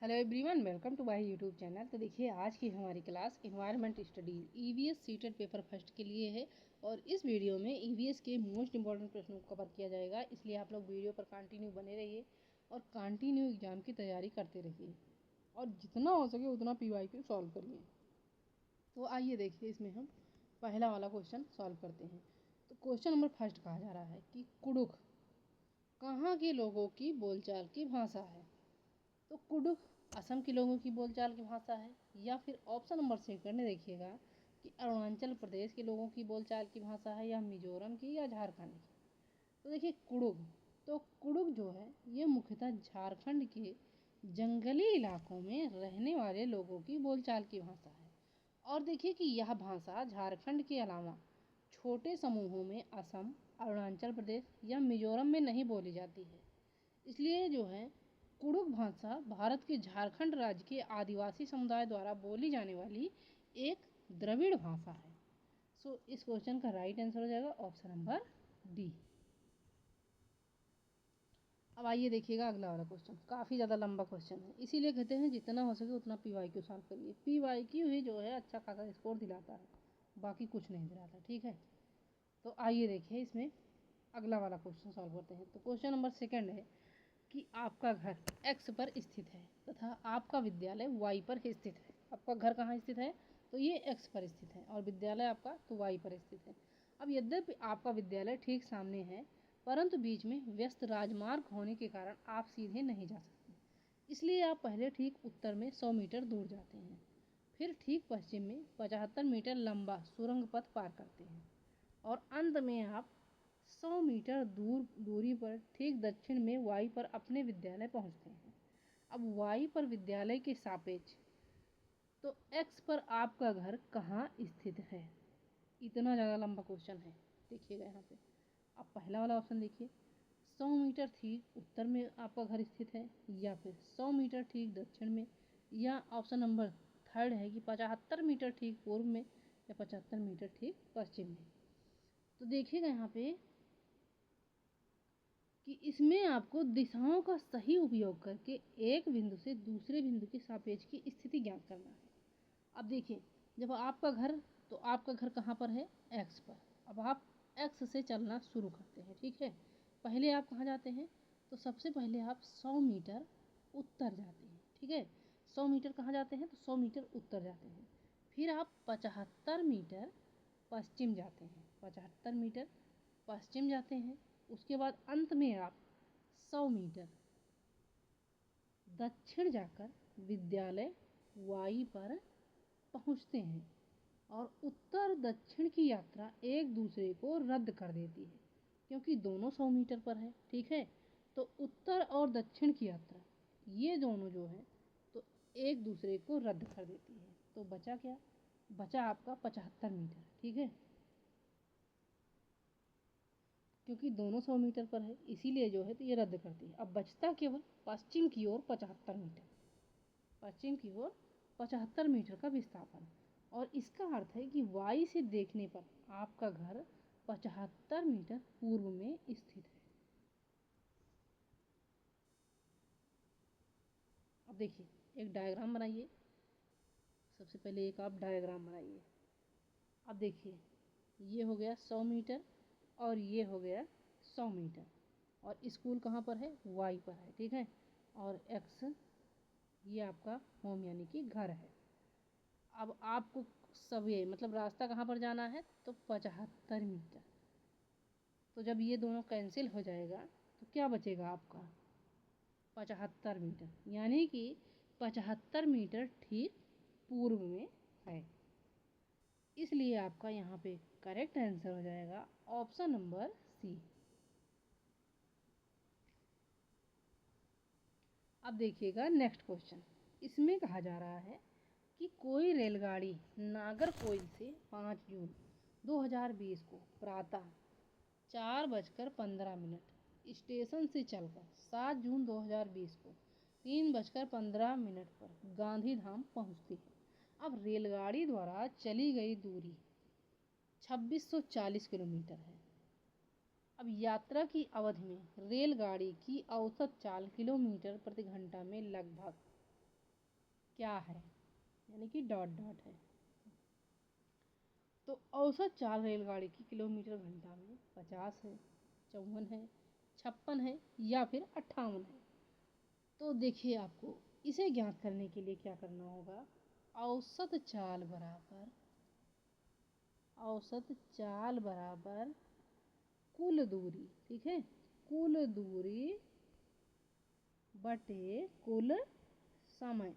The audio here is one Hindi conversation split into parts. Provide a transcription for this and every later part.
Hello everyone, welcome to my YouTube channel. तो देखिए, आज की हमारी class environment studies EVS CTET paper first के लिए है और इस वीडियो में ईवीएस के मोस्ट इंपॉर्टेंट प्रश्नों को कवर किया जाएगा। इसलिए आप लोग वीडियो पर कंटिन्यू बने रहिए और कंटिन्यू एग्जाम की तैयारी करते रहिए और जितना हो सके उतना पीवाईक्यू सॉल्व करिए। तो आइए देखिए, इसमें हम पहला वाला क्वेश्चन सॉल्व करते हैं। तो क्वेश्चन नंबर फर्स्ट कहा जा रहा है कि कुडुख कहाँ के लोगों की बोलचाल की भाषा है। तो कुडुख असम के लोगों की बोलचाल की भाषा है, या फिर ऑप्शन नंबर सेकंड देखिएगा कि अरुणाचल प्रदेश के लोगों की बोलचाल की भाषा है, या मिजोरम की, या झारखंड की। तो देखिए कुडुख, तो कुडुख जो है ये मुख्यतः झारखंड के जंगली इलाकों में रहने वाले लोगों की बोलचाल की भाषा है। और देखिए कि यह भाषा झारखंड के अलावा छोटे समूहों में असम, अरुणाचल प्रदेश या मिजोरम में नहीं बोली जाती है। इसलिए जो है कुडुख भाषा भारत के झारखंड राज्य के आदिवासी समुदाय द्वारा बोली जाने वाली एक द्रविड़ भाषा है। सो इस क्वेश्चन का राइट आंसर हो जाएगा ऑप्शन नंबर डी। अब आइए देखिएगा अगला वाला क्वेश्चन, काफ़ी ज़्यादा लंबा क्वेश्चन है, इसीलिए कहते हैं जितना हो सके उतना पीवाईक्यू सॉल्व करिए। पीवाईक्यू ही जो है अच्छा खासा स्कोर दिलाता है, बाकी कुछ नहीं दिलाता। ठीक है, तो आइए देखिए इसमें अगला वाला क्वेश्चन सॉल्व करते हैं। तो क्वेश्चन नंबर सेकंड है कि आपका घर एक्स पर स्थित है तथा आपका विद्यालय वाई पर स्थित है। आपका घर कहाँ स्थित है? तो ये एक्स पर स्थित है और विद्यालय आपका तो वाई पर स्थित है। अब यद्यपि आपका विद्यालय ठीक सामने है, परंतु बीच में व्यस्त राजमार्ग होने के कारण आप सीधे नहीं जा सकते। इसलिए आप पहले ठीक उत्तर में 100 मीटर दूर जाते हैं, फिर ठीक पश्चिम में 75 मीटर लंबा सुरंग पथ पार करते हैं और अंत में आप 100 मीटर दूरी पर ठीक दक्षिण में वाई पर अपने विद्यालय पहुंचते हैं। अब वाई पर विद्यालय के सापेक्ष तो एक्स पर आपका घर कहाँ स्थित है। इतना ज़्यादा लंबा क्वेश्चन है, देखिएगा यहाँ पे। अब पहला वाला ऑप्शन देखिए, 100 मीटर ठीक उत्तर में आपका घर स्थित है, या फिर 100 मीटर ठीक दक्षिण में, या ऑप्शन नंबर थर्ड है कि 75 मीटर ठीक पूर्व में, या 75 मीटर ठीक पश्चिम में। तो देखिएगा यहाँ पे कि इसमें आपको दिशाओं का सही उपयोग करके एक बिंदु से दूसरे बिंदु के सापेक्ष की स्थिति ज्ञात करना है। अब देखिए, जब आपका घर, तो आपका घर कहाँ पर है? एक्स पर। अब आप एक्स से चलना शुरू करते हैं। ठीक है, पहले आप कहाँ जाते हैं? तो सबसे पहले आप 100 मीटर उत्तर जाते हैं। ठीक है, 100 मीटर कहाँ जाते हैं? तो 100 मीटर उत्तर जाते हैं। फिर आप 75 मीटर पश्चिम जाते हैं, 75 मीटर पश्चिम जाते हैं। उसके बाद अंत में आप 100 मीटर दक्षिण जाकर विद्यालय वाई पर पहुंचते हैं और उत्तर दक्षिण की यात्रा एक दूसरे को रद्द कर देती है, क्योंकि दोनों 100 मीटर पर है। ठीक है, तो उत्तर और दक्षिण की यात्रा ये दोनों जो है तो एक दूसरे को रद्द कर देती है। तो बचा क्या? बचा आपका 75 मीटर। ठीक है, क्योंकि दोनों 100 मीटर पर है, इसीलिए जो है तो ये रद्द करती है। अब बचता केवल पश्चिम की ओर 75 मीटर, पश्चिम की ओर 75 मीटर का विस्थापन। और इसका अर्थ है कि वाई से देखने पर आपका घर 75 मीटर पूर्व में स्थित है। अब देखिए, एक डायग्राम बनाइए। सबसे पहले एक आप डायग्राम बनाइए। अब देखिए, ये हो गया 100 मीटर और ये हो गया 100 मीटर, और स्कूल कहाँ पर है? वाई पर है। ठीक है, और एक्स ये आपका होम यानी कि घर है। अब आपको सवे मतलब रास्ता कहाँ पर जाना है? तो 75 मीटर। तो जब ये दोनों कैंसिल हो जाएगा तो क्या बचेगा आपका? 75 मीटर, यानी कि 75 मीटर ठीक पूर्व में है। इसलिए आपका यहाँ पे करेक्ट आंसर हो जाएगा ऑप्शन नंबर सी। अब देखिएगा नेक्स्ट क्वेश्चन। इसमें कहा जा रहा है कि कोई रेलगाड़ी नागरकोइल से 5 जून 2020 को प्रातः 4:15 स्टेशन से चलकर 7 जून 2020 को 3:15 पर गांधीधाम पहुंचती है। अब रेलगाड़ी द्वारा चली गई दूरी 2640 किलोमीटर है। अब यात्रा की अवधि में रेलगाड़ी की औसत चाल किलोमीटर प्रति घंटा में लगभग क्या है, यानी कि डॉट डॉट है। तो औसत चाल रेलगाड़ी की किलोमीटर घंटा में 50 है, 54 है, 56 है या फिर 58 है। तो देखिए आपको इसे ज्ञात करने के लिए क्या करना होगा, औसत चाल बराबर औसत चाल बराबर कुल दूरी, ठीक है, कुल दूरी बटे कुल समय,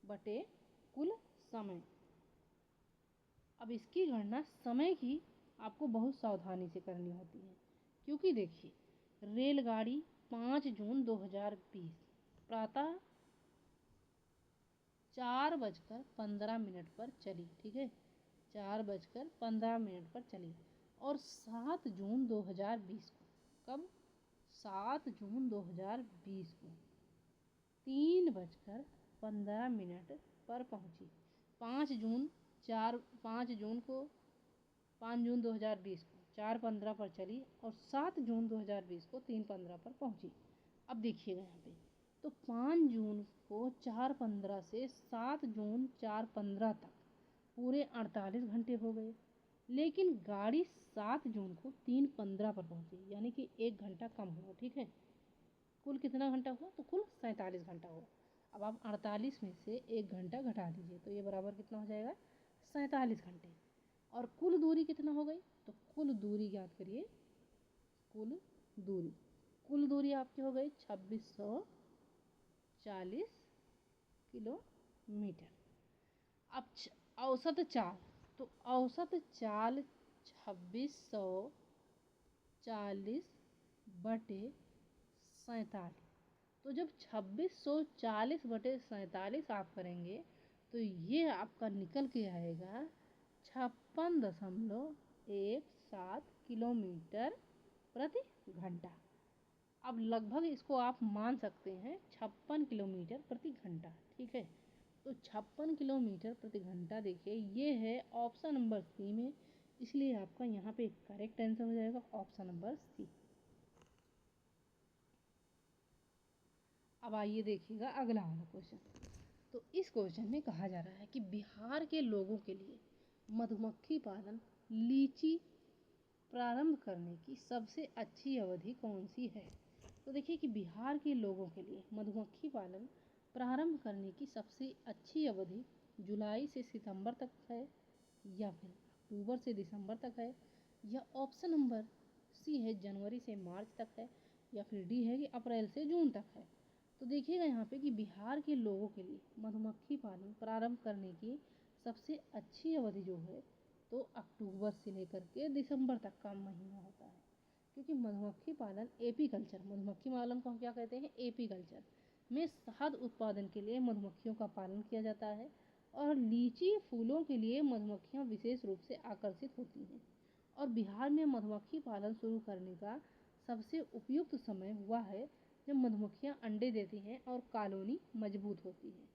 बटे कुल समय। अब इसकी गणना समय की आपको बहुत सावधानी से करनी होती है, क्योंकि देखिए रेलगाड़ी 5 जून 2020 प्रातः 4:15 पर चली, ठीक है, 4:15 पर चली। और 7 जून 2020 को, कब, 7 जून 2020 को 3:15 पर पहुंची। 5 जून 5 जून को 5 जून 2020 को 4:15 पर चली और 7 जून 2020 को 3:15 पर पहुंची। अब देखिएगा यहाँ पे, तो 5 जून को 4:15 से 7 जून 4:15 तक पूरे 48 घंटे हो गए, लेकिन गाड़ी 7 जून को 3:15 पर पहुंची, यानी कि 1 घंटा कम हुआ, ठीक है। कुल कितना घंटा हुआ, तो कुल 47 घंटा हुआ। अब आप 48 में से 1 घंटा घटा दीजिए तो ये बराबर कितना हो जाएगा, 47 घंटे। और कुल दूरी कितना हो गई, तो कुल दूरी ज्ञात करिए, कुल दूरी, कुल दूरी आपकी हो गई 2640 किलोमीटर। अब औसत चाल, तो औसत चाल 2640 बटे 47। तो जब 2640 बटे 47 आप करेंगे तो ये आपका निकल के आएगा 56.17 किलोमीटर प्रति घंटा। अब लगभग इसको आप मान सकते हैं 56 किलोमीटर प्रति घंटा, ठीक है। तो 56 किलोमीटर प्रति घंटा देखिए ये है ऑप्शन नंबर सी में, इसलिए आपका यहाँ पे करेक्ट आंसर हो जाएगा ऑप्शन नंबर सी। अब आइए देखिएगा अगला वाला क्वेश्चन। तो इस क्वेश्चन में कहा जा रहा है कि बिहार के लोगों के लिए मधुमक्खी पालन लीची प्रारंभ करने की सबसे अच्छी अवधि कौन सी है। तो देखिए कि बिहार के लोगों के लिए मधुमक्खी पालन प्रारंभ करने की सबसे अच्छी अवधि जुलाई से सितंबर तक है, या फिर अक्टूबर से दिसंबर तक है, या ऑप्शन नंबर सी है जनवरी से मार्च तक है, या फिर डी है कि अप्रैल से जून तक है। तो देखिएगा यहाँ पे कि बिहार के लोगों के लिए मधुमक्खी पालन प्रारंभ करने की सबसे अच्छी अवधि जो है तो अक्टूबर से लेकर के दिसंबर तक का महीना होता है, क्योंकि मधुमक्खी पालन एपीकल्चर, मधुमक्खी पालन को हम क्या कहते हैं, एपीकल्चर में शहद उत्पादन के लिए मधुमक्खियों का पालन किया जाता है। और लीची फूलों के लिए मधुमक्खियाँ विशेष रूप से आकर्षित होती हैं। और बिहार में मधुमक्खी पालन शुरू करने का सबसे उपयुक्त समय हुआ है जब मधुमक्खियाँ अंडे देती हैं और कॉलोनी मजबूत होती है।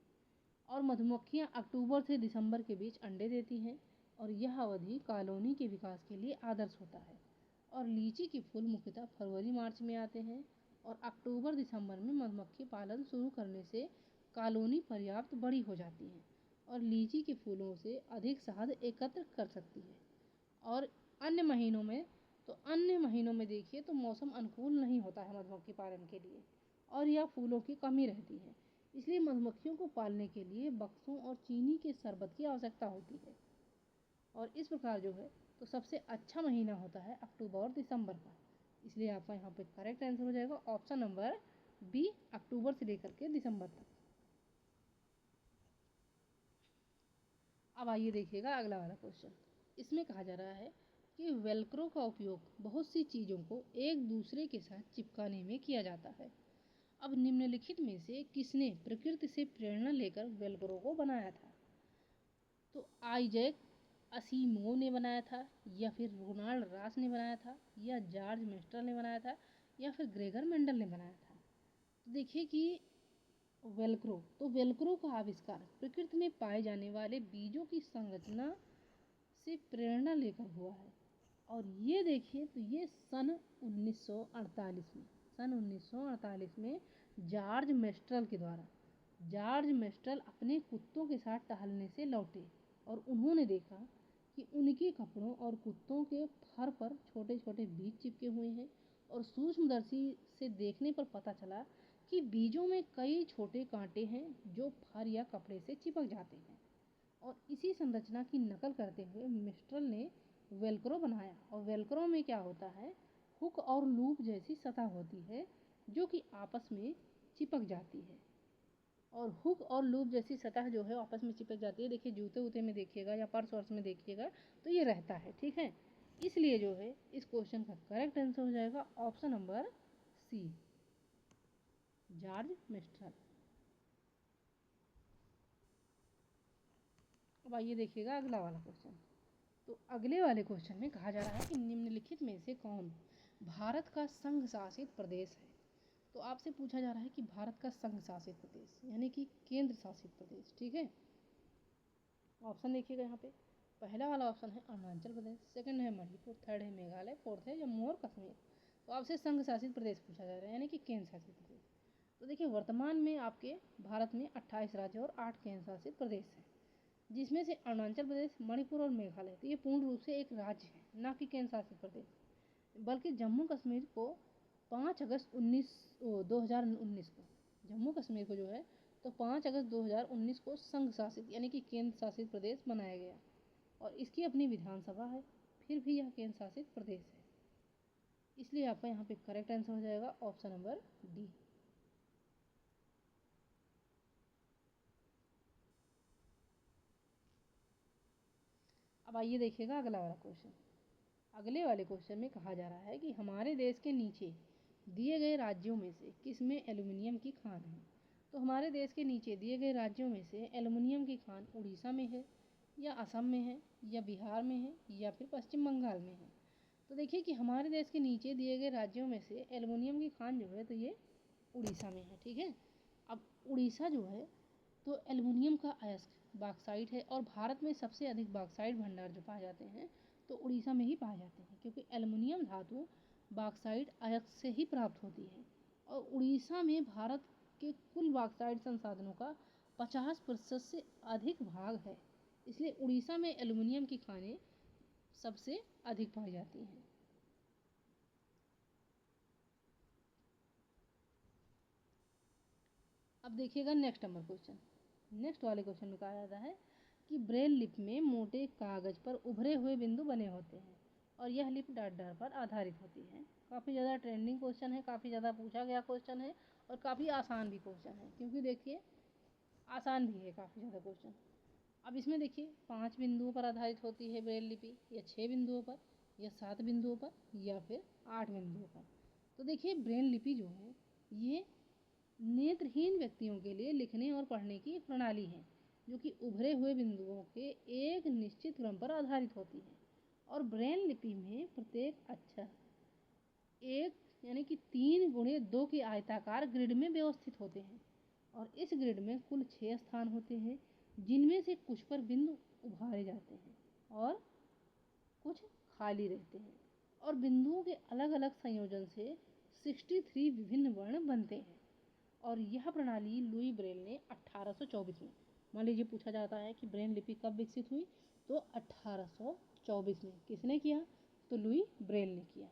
और मधुमक्खियाँ अक्टूबर से दिसंबर के बीच अंडे देती हैं और यह अवधि कॉलोनी के विकास के लिए आदर्श होता है। और लीची के फूल मुख्यतः फरवरी मार्च में आते हैं और अक्टूबर दिसंबर में मधुमक्खी पालन शुरू करने से कॉलोनी पर्याप्त बड़ी हो जाती है और लीची के फूलों से अधिक शहद एकत्र कर सकती है। और अन्य महीनों में, तो अन्य महीनों में देखिए तो मौसम अनुकूल नहीं होता है मधुमक्खी पालन के लिए और यह फूलों की कमी रहती है, इसलिए मधुमक्खियों को पालने के लिए बक्सों और चीनी के शरबत की आवश्यकता होती है। और इस प्रकार जो है तो सबसे अच्छा महीना होता है अक्टूबर और दिसंबर का, इसलिए आपका यहाँ पे करेक्ट आंसर हो जाएगा ऑप्शन नंबर बी, अक्टूबर से लेकर के दिसंबर तक। अब आइए देखिएगा अगला वाला क्वेश्चन। इसमें कहा जा रहा है कि वेलक्रो का उपयोग बहुत सी चीज़ों को एक दूसरे के साथ चिपकाने में किया जाता है। अब निम्नलिखित में से किसने प्रकृति से प्रेरणा लेकर वेलक्रो को बनाया था। तो आइजैक असीमोव ने बनाया था, या फिर रोनाल्ड रास ने बनाया था, या जॉर्ज मेस्टर ने बनाया था, या फिर ग्रेगर मेंडल ने बनाया था। तो देखिए कि वेलक्रो, तो वेलक्रो का आविष्कार प्रकृति में पाए जाने वाले बीजों की संरचना से प्रेरणा लेकर हुआ है। और ये देखिए तो ये सन 1948 में जॉर्ज मेस्ट्रल के द्वारा जॉर्ज मेस्ट्रल अपने कुत्तों के साथ टहलने से लौटे और उन्होंने देखा कि उनके कपड़ों और कुत्तों के फर पर छोटे छोटे बीज चिपके हुए हैं और सूक्ष्मदर्शी से देखने पर पता चला कि बीजों में कई छोटे कांटे हैं जो फर या कपड़े से चिपक जाते हैं। और इसी संरचना की नकल करते हुए मिस्ट्रल ने वेलक्रो बनाया। और वेलक्रो में क्या होता है, हुक और लूप जैसी सतह होती है जो कि आपस में चिपक जाती है। और हुक और लूप जैसी सतह जो है आपस में चिपक जाती है, देखिए जूते वूते में देखिएगा या पर्स वर्स में देखिएगा तो ये रहता है, ठीक है। इसलिए जो है इस क्वेश्चन का करेक्ट आंसर हो जाएगा option number C, George Mistral. अब आइए देखिएगा अगला वाला क्वेश्चन। तो अगले वाले क्वेश्चन में कहा जा रहा है कि निम्नलिखित में से कौन भारत का संघ शासित प्रदेश है। तो आपसे पूछा जा रहा है कि भारत का संघ शासित प्रदेश यानी कि केंद्र शासित प्रदेश, ठीक है। ऑप्शन देखिएगा यहाँ पे, पहला वाला ऑप्शन है अरुणाचल प्रदेश, सेकंड है मणिपुर, थर्ड है मेघालय, फोर्थ है जम्मू और कश्मीर। तो आपसे संघ शासित प्रदेश पूछा जा रहा है यानी कि केंद्र शासित प्रदेश। तो देखिए वर्तमान में आपके भारत में 28 राज्य और 8 केंद्र शासित प्रदेश हैं, जिसमें से अरुणाचल प्रदेश, मणिपुर और मेघालय तो ये पूर्ण रूप से एक राज्य है, ना कि केंद्र शासित प्रदेश। बल्कि जम्मू कश्मीर को 5 अगस्त 2019 को, जम्मू कश्मीर को जो है तो 5 अगस्त 2019 को संघ शासित यानी कि केंद्र शासित प्रदेश बनाया गया और इसकी अपनी विधानसभा है, फिर भी यह केंद्र शासित प्रदेश है। इसलिए आपका यहाँ पे करेक्ट आंसर हो जाएगा ऑप्शन नंबर डी। अब आइए देखिएगा अगला वाला क्वेश्चन। अगले वाले क्वेश्चन में कहा जा रहा है कि हमारे देश के नीचे दिए गए राज्यों में से किसमें एल्युमिनियम की खान है। तो हमारे देश के नीचे दिए गए राज्यों में से एल्युमिनियम की खान उड़ीसा में है या असम में है या बिहार में है या फिर पश्चिम बंगाल में है। तो देखिए कि हमारे देश के नीचे दिए गए राज्यों में से एल्युमिनियम की खान जो है तो ये उड़ीसा में है, ठीक है। अब उड़ीसा जो है तो एल्युमिनियम का अयस्क बॉक्साइट है और भारत में सबसे अधिक बॉक्साइट भंडार जो पाए जाते हैं तो उड़ीसा में ही पाए जाते हैं, क्योंकि एल्युमिनियम धातु बॉक्साइट अयस्क से ही प्राप्त होती है। और उड़ीसा में भारत के कुल बॉक्साइट संसाधनों का 50% से अधिक भाग है, इसलिए उड़ीसा में एल्युमिनियम की खानें सबसे अधिक पाई जाती हैं। अब देखिएगा नेक्स्ट नंबर क्वेश्चन। नेक्स्ट वाले क्वेश्चन में कहा जाता है कि ब्रेल लिपि में मोटे कागज पर उभरे हुए बिंदु बने होते हैं और यह लिपि डाट डर पर आधारित होती है। काफ़ी ज़्यादा ट्रेंडिंग क्वेश्चन है, काफ़ी ज़्यादा पूछा गया क्वेश्चन है और काफ़ी आसान भी क्वेश्चन है, क्योंकि देखिए आसान भी है काफ़ी ज़्यादा क्वेश्चन। अब इसमें देखिए 5 बिंदुओं पर आधारित होती है ब्रेल लिपि, या 6 बिंदुओं पर, या 7 बिंदुओं पर, या फिर 8 बिंदुओं पर। तो देखिए ब्रेल लिपि जो है ये नेत्रहीन व्यक्तियों के लिए लिखने और पढ़ने की एक प्रणाली है जो कि उभरे हुए बिंदुओं के एक निश्चित क्रम पर आधारित होती है। और ब्रेल लिपि में प्रत्येक अक्षर एक यानी कि 3x2 के आयताकार ग्रिड में व्यवस्थित होते हैं और इस ग्रिड में कुल 6 स्थान होते हैं, जिनमें से कुछ पर बिंदु उभारे जाते हैं और कुछ खाली रहते हैं। और बिंदुओं के अलग अलग संयोजन से 63 विभिन्न वर्ण बनते हैं। और यह प्रणाली लुई ब्रेल ने 1824 में, मान लीजिए पूछा जाता है कि ब्रेल लिपि कब विकसित हुई, तो 1824 में किसने किया, तो लुई ब्रेल ने किया।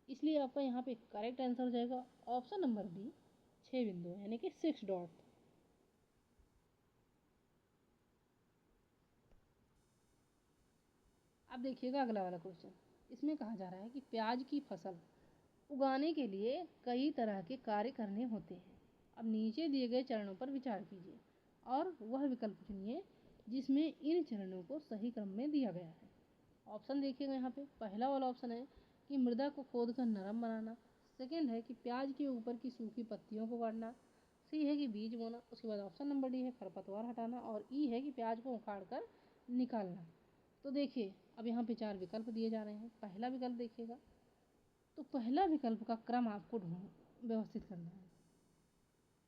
इसलिए आपका यहाँ पे करेक्ट आंसर हो जाएगा ऑप्शन नंबर बी, 6 बिंदु यानी कि 6 डॉट। अब देखिएगा अगला वाला क्वेश्चन। इसमें कहा जा रहा है कि प्याज की फसल उगाने के लिए कई तरह के कार्य करने होते हैं। अब नीचे दिए गए चरणों पर विचार कीजिए और वह विकल्प चुनिए जिसमें इन चरणों को सही क्रम में दिया गया है। ऑप्शन देखिएगा यहाँ पे, पहला वाला ऑप्शन है कि मृदा को खोद कर नरम बनाना, सेकेंड है कि प्याज के ऊपर की सूखी पत्तियों को काटना, सी है कि बीज बोना, उसके बाद ऑप्शन नंबर डी है खरपतवार हटाना, और ई है कि प्याज को उखाड़ कर निकालना। तो देखिए अब यहाँ पे 4 विकल्प दिए जा रहे हैं। पहला विकल्प देखिएगा, तो पहला विकल्प का क्रम आपको व्यवस्थित करना है,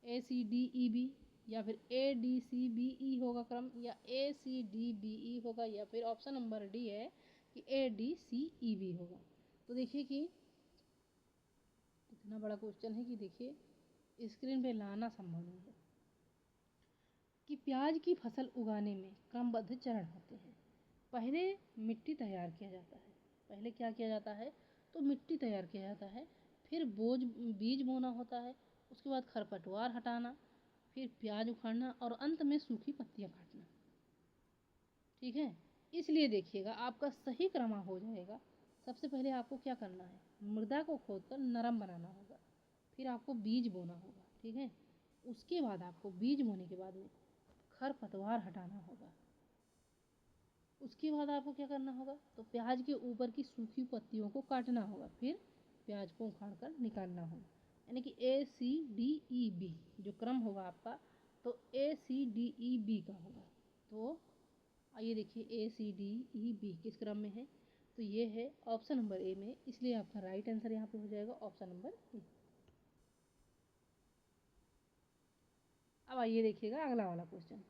ACDEB, या फिर ADCBE होगा क्रम, या ACDBE होगा, या फिर ऑप्शन नंबर डी है कि ADCEB होगा। तो देखिए कि इतना बड़ा क्वेश्चन है कि देखिए स्क्रीन पे लाना संभव नहीं है। कि प्याज की फसल उगाने में क्रमबद्ध चरण होते हैं। पहले मिट्टी तैयार किया जाता है। पहले क्या किया जाता है? तो मिट्टी तैयार किया जाता है, फिर बीज बोना होता है, उसके बाद खरपतवार हटाना, फिर प्याज उखाड़ना और अंत में सूखी पत्तियां काटना। ठीक है, इसलिए देखिएगा आपका सही क्रम हो जाएगा। सबसे पहले आपको क्या करना है? मृदा को खोदकर नरम बनाना होगा, फिर आपको बीज बोना होगा। ठीक है, उसके बाद आपको बीज बोने के बाद में खरपतवार हटाना होगा। उसके बाद आपको क्या करना होगा? तो प्याज के ऊपर की सूखी पत्तियों को काटना होगा, फिर प्याज को उखाड़ कर निकालना होगा। यानी कि ACDEB जो क्रम होगा आपका, तो ACDEB का होगा। तो आइए देखिए ACDEB किस क्रम में है? तो ये है ऑप्शन नंबर ए में, इसलिए आपका राइट आंसर यहाँ पे हो जाएगा ऑप्शन नंबर ए। अब आइए देखिएगा अगला वाला क्वेश्चन।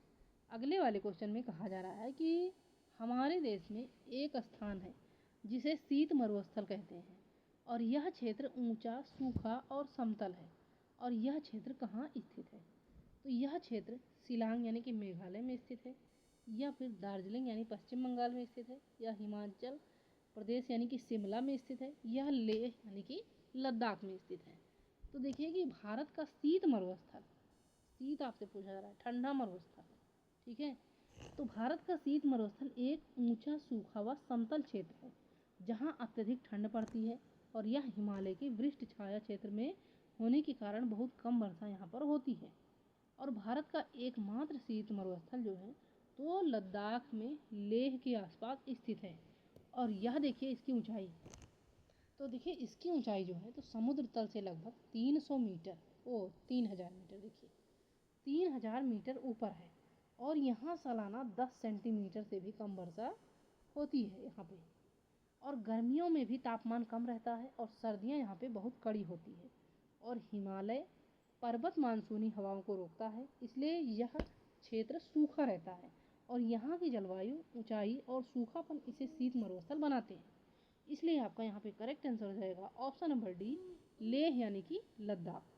अगले वाले क्वेश्चन में कहा जा रहा है कि हमारे देश में एक स्थान है जिसे शीत मरुस्थल कहते हैं और यह क्षेत्र ऊंचा, सूखा और समतल है। और यह क्षेत्र कहाँ स्थित है? तो यह क्षेत्र शिलांग यानी कि मेघालय में स्थित है, या फिर दार्जिलिंग यानी पश्चिम बंगाल में स्थित है, या हिमाचल प्रदेश यानी कि शिमला में स्थित है, या लेह यानी कि लद्दाख में स्थित है। तो देखिए कि भारत का शीत मरुस्थल, शीत आपसे पूछा जा रहा है, ठंडा मरुस्थल, ठीक है, तो भारत का शीत मरुस्थल एक ऊंचा, सूखा व समतल क्षेत्र है जहां अत्यधिक ठंड पड़ती है और यह हिमालय के वृक्ष छाया क्षेत्र में होने के कारण बहुत कम वर्षा यहाँ पर होती है। और भारत का एकमात्र शीत मरुस्थल जो है तो लद्दाख में लेह के आसपास स्थित है। और यह देखिए इसकी ऊंचाई, तो देखिए इसकी ऊंचाई जो है तो समुद्र तल से लगभग 300 मीटर, 3000 मीटर, देखिए 3000 मीटर ऊपर है। और यहाँ सालाना 10 सेंटीमीटर से भी कम वर्षा होती है यहाँ पे। और गर्मियों में भी तापमान कम रहता है और सर्दियाँ यहाँ पे बहुत कड़ी होती है। और हिमालय पर्वत मानसूनी हवाओं को रोकता है, इसलिए यह क्षेत्र सूखा रहता है। और यहाँ की जलवायु, ऊंचाई और सूखापन इसे शीत मरुस्थल बनाते हैं। इसलिए आपका यहाँ पे करेक्ट आंसर हो जाएगा ऑप्शन नंबर डी, लेह यानी कि लद्दाख।